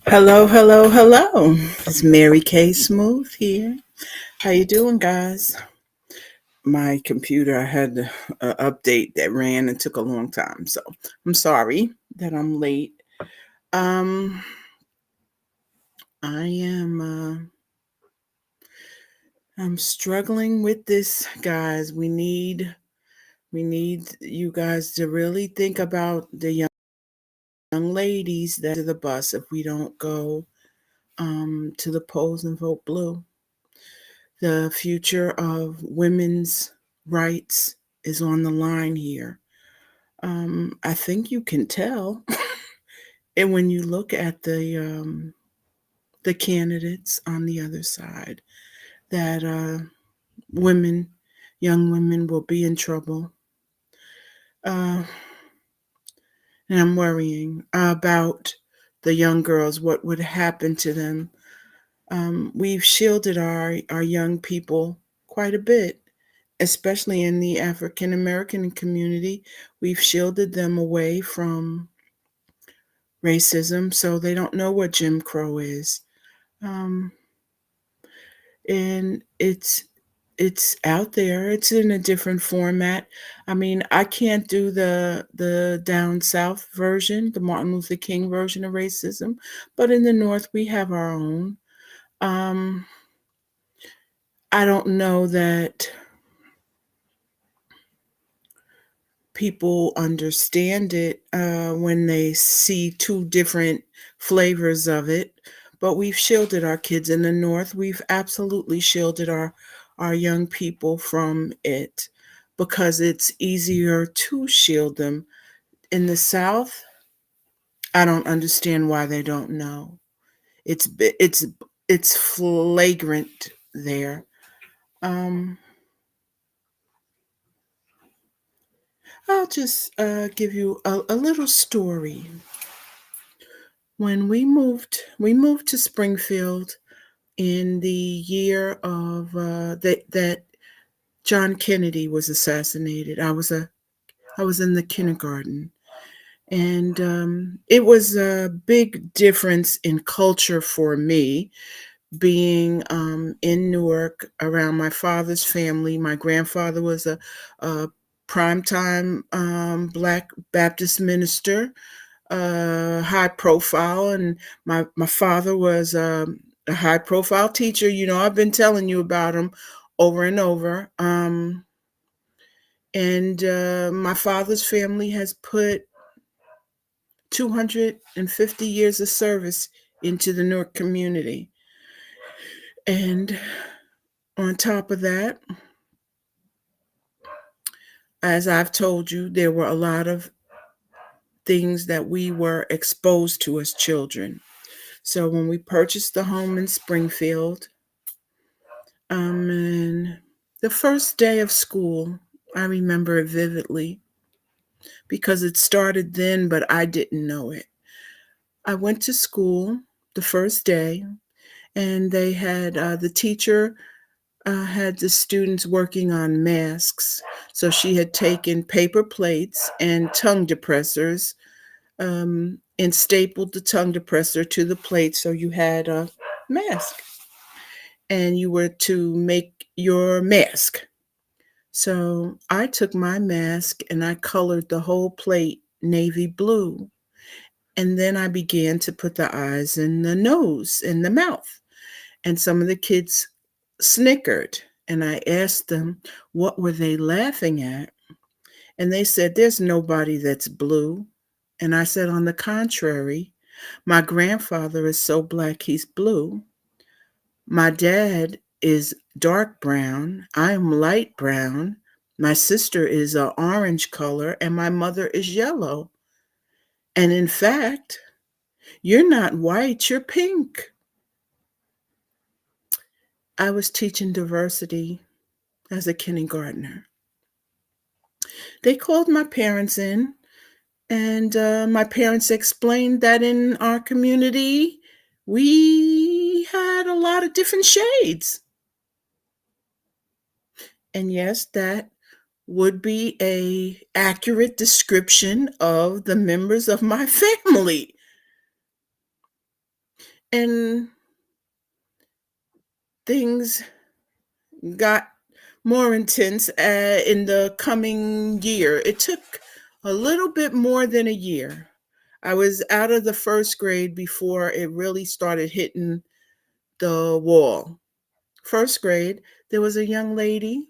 Hello, hello, hello. It's Mary Kay Smooth here. How you doing, guys? My computer, I had an update that ran and took a long time, so I'm sorry that I'm late. Um, I am I'm struggling with this, guys. We need you guys to really think about the young ladies that are the bus if we don't go to the polls and vote blue. The future of women's rights is on the line here. I think you can tell, and when you look at the candidates on the other side, that women, young women, will be in trouble. Uh, and I'm worrying about the young girls. What would happen to them? We've shielded our young people quite a bit, especially in the African American community. We've shielded them away from racism, so they don't know what Jim Crow is. Um, and it's out there. It's in a different format. I mean, I can't do the down south version, the Martin Luther King version of racism, but in the North we have our own. Um, I don't know that people understand it when they see two different flavors of it. But we've shielded our kids in the North. We've absolutely shielded our young people from it because it's easier to shield them. In the South, I don't understand why they don't know. It's bi- it's flagrant there. Um, I'll just give you a little story. When we moved to Springfield in the year of that John Kennedy was assassinated. I was in the kindergarten, and it was a big difference in culture for me being in Newark around my father's family. My grandfather was a primetime Black Baptist minister, high profile, and my father was a high profile teacher. You know, I've been telling you about him over and over. And my father's family has put 250 years of service into the Newark community. And on top of that, as I've told you, there were a lot of things that we were exposed to as children. So when we purchased the home in Springfield, and the first day of school, I remember it vividly because it started then, but I didn't know it. I went to school the first day, and they had the teacher had the students working on masks. So she had taken paper plates and tongue depressors and stapled the tongue depressor to the plate so you had a mask and you were to make your mask. So I took my mask and I colored the whole plate navy blue. And then I began to put the eyes and the nose and the mouth. And some of the kids snickered. And I asked them, what were they laughing at? And they said, there's nobody that's blue. And I said, on the contrary, my grandfather is so black he's blue. My dad is dark brown. I am light brown. My sister is a orange color, and my mother is yellow. And in fact, you're not white, you're pink. I was teaching diversity as a kindergartner. They called my parents in, and my parents explained that in our community, we had a lot of different shades. And yes, that would be a accurate description of the members of my family. And things got more intense in the coming year. It took a little bit more than a year. I was out of the first grade before it really started hitting the wall. First grade, there was a young lady.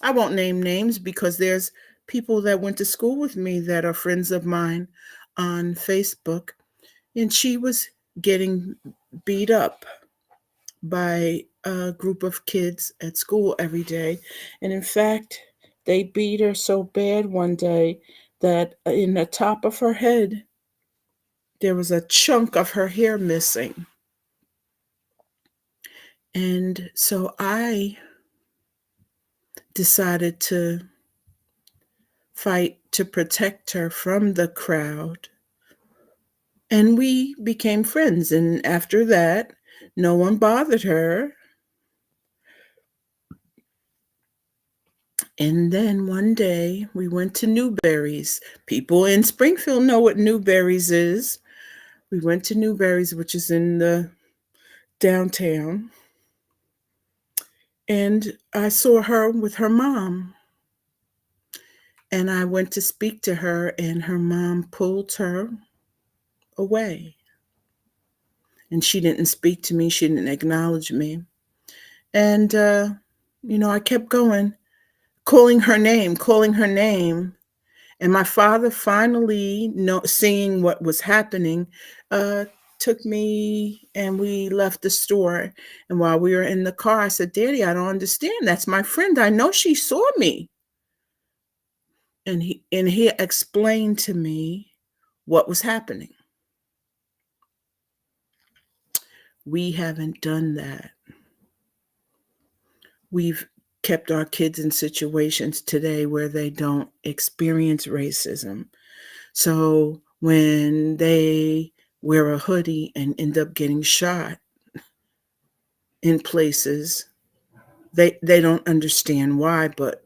I won't name names because there's people that went to school with me that are friends of mine on Facebook, and she was getting beat up by a group of kids at school every day. And in fact, they beat her so bad one day that in the top of her head, there was a chunk of her hair missing. And so I decided to fight to protect her from the crowd. And we became friends. And after that, no one bothered her. And then one day we went to Newberry's. People in Springfield know what Newberry's is. We went to Newberry's, which is in the downtown. And I saw her with her mom. And I went to speak to her, and her mom pulled her away. And she didn't speak to me, she didn't acknowledge me. And, I kept going, calling her name, calling her name. And my father finally, seeing what was happening, uh, took me and we left the store. And while we were in the car, I said, Daddy, I don't understand. That's my friend. I know she saw me. And he explained to me what was happening. We haven't done that. We've kept our kids in situations today where they don't experience racism. So when they wear a hoodie and end up getting shot in places, they don't understand why, but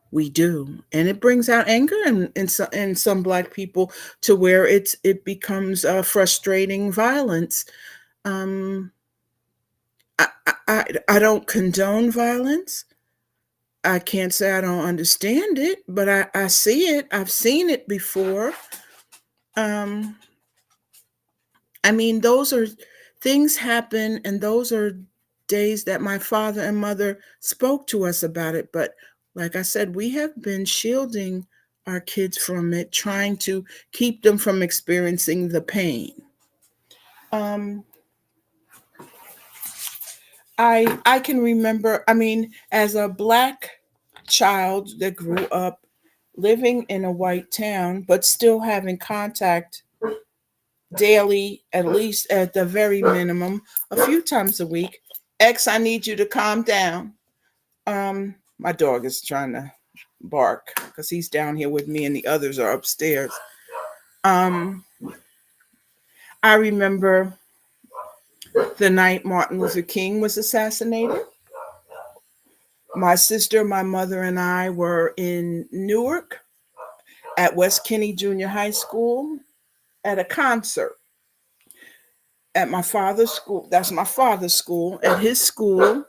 we do. And it brings out anger in some Black people to where it becomes frustrating violence. Um, I don't condone violence. I can't say I don't understand it, but I see it. I've seen it before. Um, I mean, those are things happen, and those are days that my father and mother spoke to us about it. But like I said, we have been shielding our kids from it, trying to keep them from experiencing the pain. Um, I can remember, I mean, as a Black child that grew up living in a white town, but still having contact daily, at least at the very minimum, a few times a week. X, I need you to calm down. My dog is trying to bark because he's down here with me and the others are upstairs. Um, I remember the night Martin Luther King was assassinated. My sister, my mother, and I were in Newark at West Kinney Junior High School at a concert at my father's school. That's my father's school. At his school,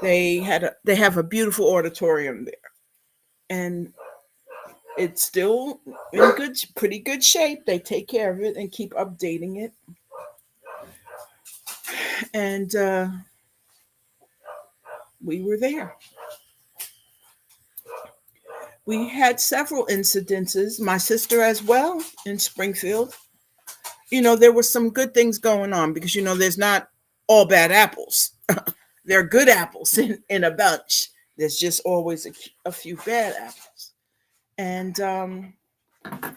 they have a beautiful auditorium there, and it's still in pretty good shape. They take care of it and keep updating it. And we were there. We had several incidences, my sister as well, in Springfield. There were some good things going on because, there's not all bad apples. There are good apples in a bunch. There's just always a few bad apples. And I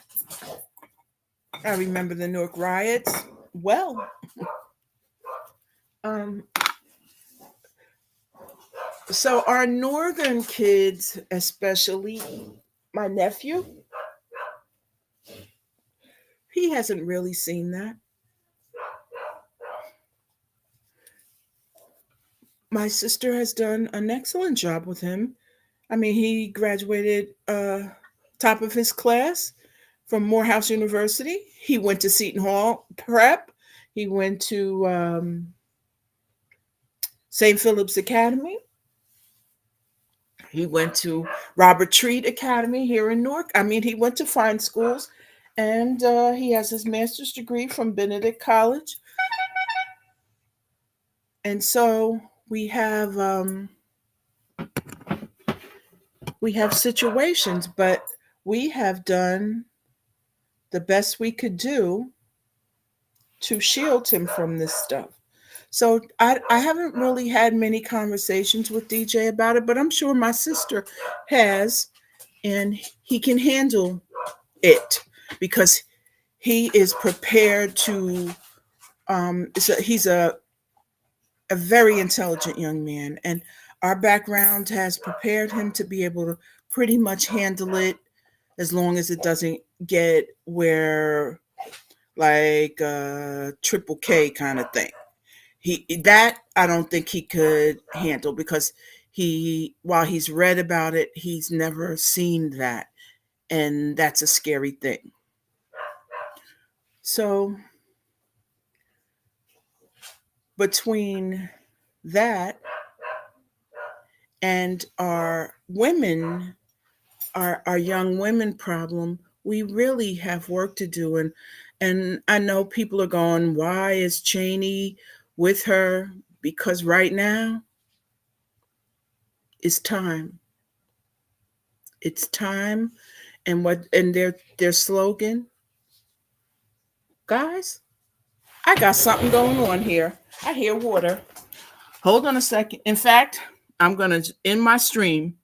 remember the Newark riots well. Um, so our northern kids, especially my nephew, he hasn't really seen that. My sister has done an excellent job with him. I mean, he graduated top of his class from Morehouse University. He went to Seton Hall Prep. He went to St. Philip's Academy. He went to Robert Treat Academy here in Newark. I mean, he went to fine schools, and he has his master's degree from Benedict College. And so we have situations, but we have done the best we could do to shield him from this stuff. So I haven't really had many conversations with DJ about it, but I'm sure my sister has, and he can handle it because he is prepared to. He's a very intelligent young man, and our background has prepared him to be able to pretty much handle it as long as it doesn't get where like triple K kind of thing. He that I don't think he could handle because he while he's read about it, he's never seen that, and that's a scary thing. So between that and our young women problem, we really have work to do. And I know people are going, why is Cheney with her? Because right now it's time. It's time. And their slogan, guys, I got something going on here. I hear water. Hold on a second. In fact, I'm gonna end my stream